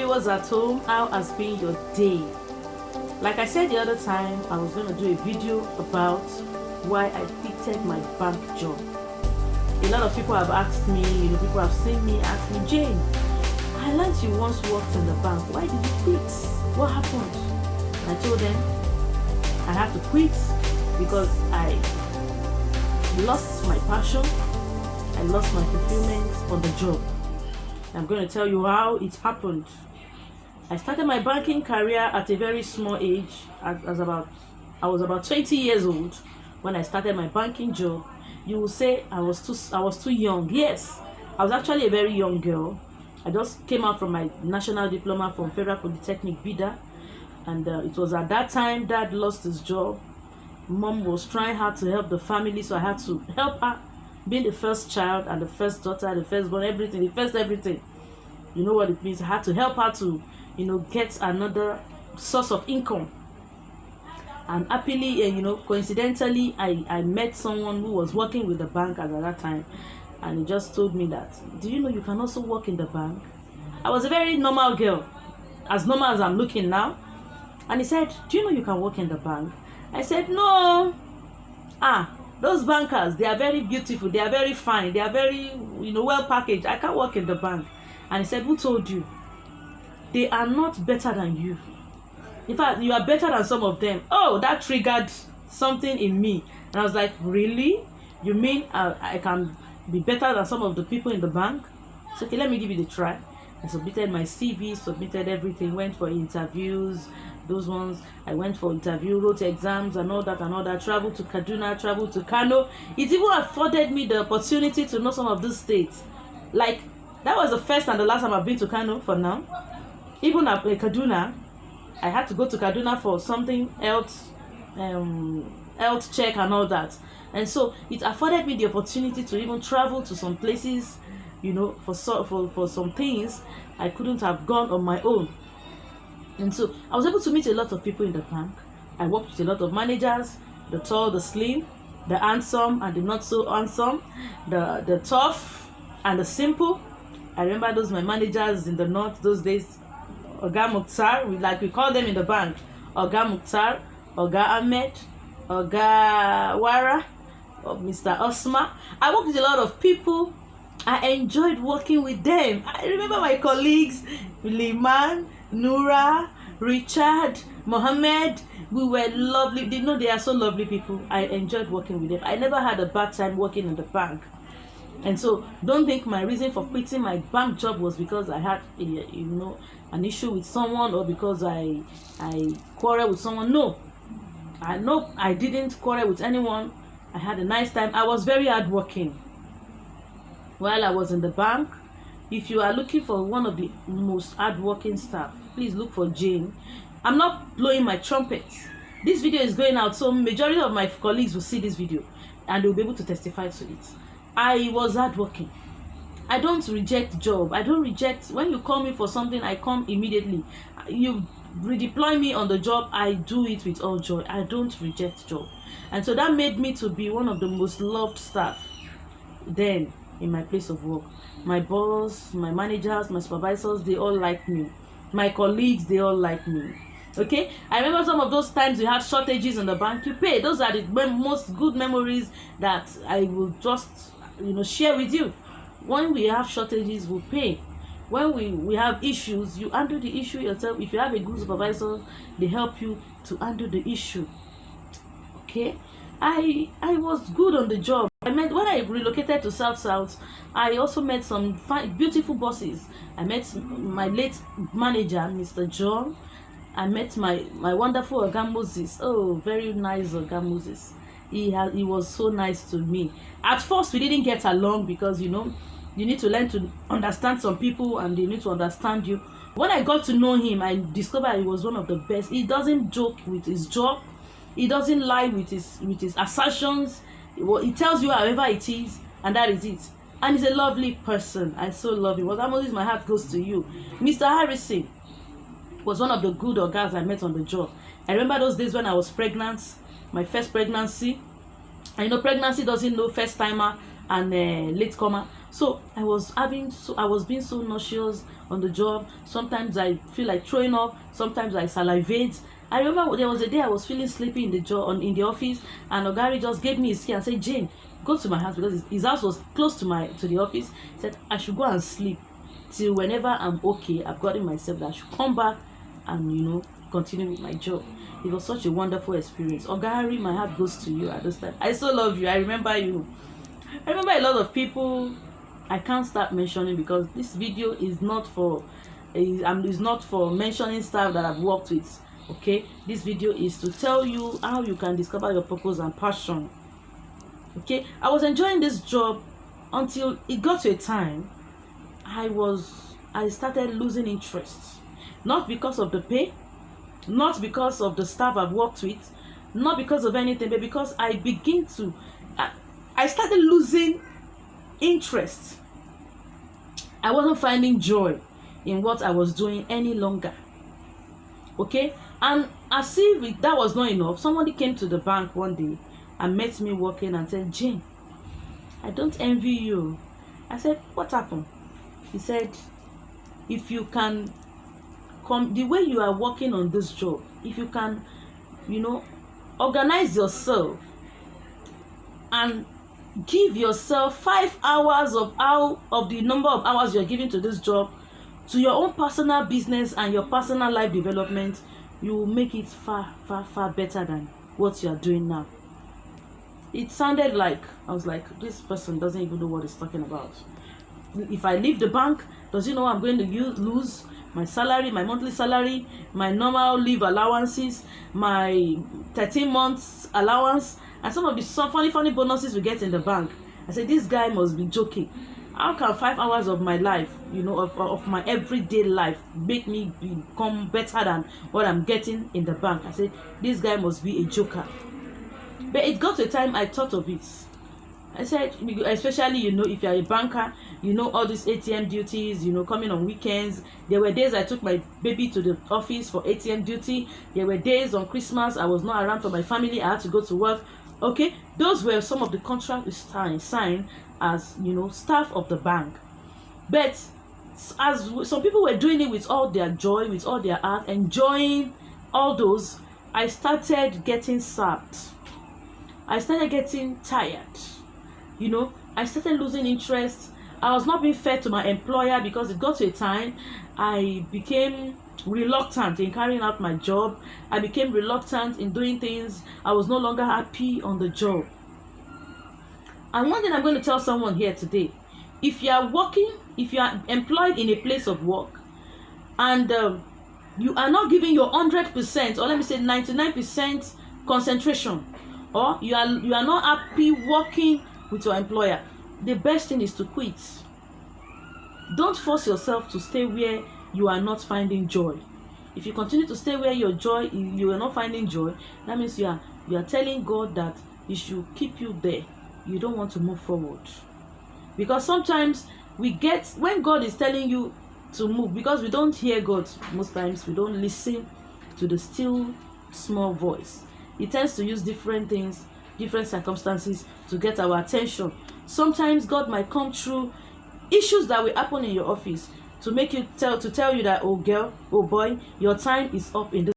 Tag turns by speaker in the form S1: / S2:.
S1: viewers at home, how has been your day? Like I said the other time, I was going to do a video about why I quitted my bank job. A lot of people have asked me, people have seen me ask me, Jane, I learned you once worked in the bank. Why did you quit? What happened? And I told them I had to quit because I lost my passion. I lost my fulfillment on the job. I'm going to tell you how it happened. I started my banking career at a very small age. I was about 20 years old when I started my banking job. You will say I was too young. Yes, I was actually a very young girl. I just came out from my national diploma from Federal Polytechnic Bida, and it was at that time Dad lost his job. Mom was trying hard to help the family, so I had to help her. Being the first child and the first daughter, the firstborn, everything, everything. You know what it means. I had to help her to, get another source of income. And happily, coincidentally, I met someone who was working with the bank at that time. And he just told me that, do you know you can also work in the bank? I was a very normal girl, as normal as I'm looking now. And he said, do you know you can work in the bank? I said, no. Those bankers, they are very beautiful, they are very fine, they are very, well packaged. I can't work in the bank. And he said, who told you? They are not better than you. In fact, you are better than some of them. Oh, that triggered something in me. And I was like, really? You mean I can be better than some of the people in the bank? So, okay, let me give it a try. I submitted my CV, submitted everything, went for interviews. Those ones, I went for interview, wrote exams and all that, traveled to Kaduna, traveled to Kano. It even afforded me the opportunity to know some of these states. Like, that was the first and the last time I've been to Kano for now. Even at Kaduna, I had to go to Kaduna for something else, health check and all that. And so it afforded me the opportunity to even travel to some places, for some things I couldn't have gone on my own. And so I was able to meet a lot of people in the bank. I worked with a lot of managers, the tall, the slim, the handsome and the not so handsome, the tough and the simple. I remember those my managers in the north those days, Oga Mukhtar, we call them in the bank, Oga Mukhtar, Oga Ahmed, Oga Wara, Mr. Osma. I worked with a lot of people. I enjoyed working with them. I remember my colleagues, Liman, Nura, Richard, Mohammed. We were lovely. They are so lovely people. I enjoyed working with them. I never had a bad time working in the bank. And so don't think my reason for quitting my bank job was because I had an issue with someone or because I quarreled with someone. No, I didn't quarrel with anyone. I had a nice time. I was very hardworking while I was in the bank. If you are looking for one of the most hardworking staff, please look for Jane. I'm not blowing my trumpet. This video is going out, so majority of my colleagues will see this video and they'll be able to testify to it. I was hardworking. I don't reject job. I don't reject. When you call me for something, I come immediately. You redeploy me on the job, I do it with all joy. I don't reject job. And so that made me to be one of the most loved staff then in my place of work. My boss, my managers, my supervisors, they all like me. My colleagues, they all like me. Okay, I remember some of those times we had shortages in the bank. You pay. Those are the most good memories that I will just share with you. When we have shortages, we pay. When we have issues, you handle the issue yourself. If you have a good supervisor, they help you to handle the issue. Okay, I was good on the job. When I relocated to South, I also met some beautiful bosses. I met my late manager, Mr. John. I met my wonderful Oga Moses. Oh, very nice Oga Moses. He was so nice to me. At first, we didn't get along because you need to learn to understand some people and they need to understand you. When I got to know him, I discovered he was one of the best. He doesn't joke with his job. He doesn't lie with his assertions. He tells you however it is, and that is it. And he's a lovely person. I so love him. Oga Moses, my heart goes to you. Mr. Harrison was one of the good ogas I met on the job. I remember those days when I was pregnant, my first pregnancy. I know pregnancy doesn't know first timer and late comer. So I was being so nauseous on the job. Sometimes I feel like throwing up. Sometimes I salivate. I remember there was a day I was feeling sleepy in the office, and Ogari just gave me his key and said, "Jane, go to my house," because his house was close to the office. He said I should go and sleep till whenever I'm okay. I've gotten myself that I should come back and continue with my job. It was such a wonderful experience. Ogari, my heart goes to you at this time. I so love you. I remember you. I remember a lot of people I can't start mentioning, because this video is not for mentioning staff that I've worked with. Okay, this video is to tell you how you can discover your purpose and passion. Okay, I was enjoying this job until it got to a time I started losing interest. Not because of the pay, not because of the staff I've worked with, not because of anything, but because I started losing interest. I wasn't finding joy in what I was doing any longer. Okay, and as if that was not enough, somebody came to the bank one day and met me working and said, "Jane, I don't envy you." I said, "What happened?" He said, "If you can come the way you are working on this job, if you can organize yourself and give yourself 5 hours of the number of hours you're giving to this job to your own personal business and your personal life development, you will make it far, far, far better than what you are doing now." It sounded like, I was like, this person doesn't even know what he's talking about. If I leave the bank, does he know I'm going to lose my salary, my monthly salary, my normal leave allowances, my 13 months allowance, and some of the funny bonuses we get in the bank? I said, this guy must be joking. How can 5 hours of my life, of my everyday life, make me become better than what I'm getting in the bank? I said, this guy must be a joker. But it got to a time I thought of it. I said, especially, if you're a banker, all these ATM duties, coming on weekends. There were days I took my baby to the office for ATM duty. There were days on Christmas I was not around for my family. I had to go to work. Okay, those were some of the contracts we signed as, staff of the bank. But as some people were doing it with all their joy, with all their heart, enjoying all those, I started getting sapped. I started getting tired. I started losing interest. I was not being fair to my employer, because it got to a time I became reluctant in carrying out my job. I became reluctant in doing things. I was no longer happy on the job. And one thing I'm going to tell someone here today: if you are employed in a place of work, and you are not giving your 100%, or let me say 99% concentration, or you are not happy working with your employer, the best thing is to quit. Don't force yourself to stay where you are not finding joy. If you continue to stay where you are not finding joy, that means you are telling God that He should keep you there. You don't want to move forward. Because sometimes when God is telling you to move, because we don't hear God most times, we don't listen to the still small voice. He tends to use different things, different circumstances to get our attention. Sometimes God might come through issues that will happen in your office to make you tell you that, oh girl, oh boy, your time is up in this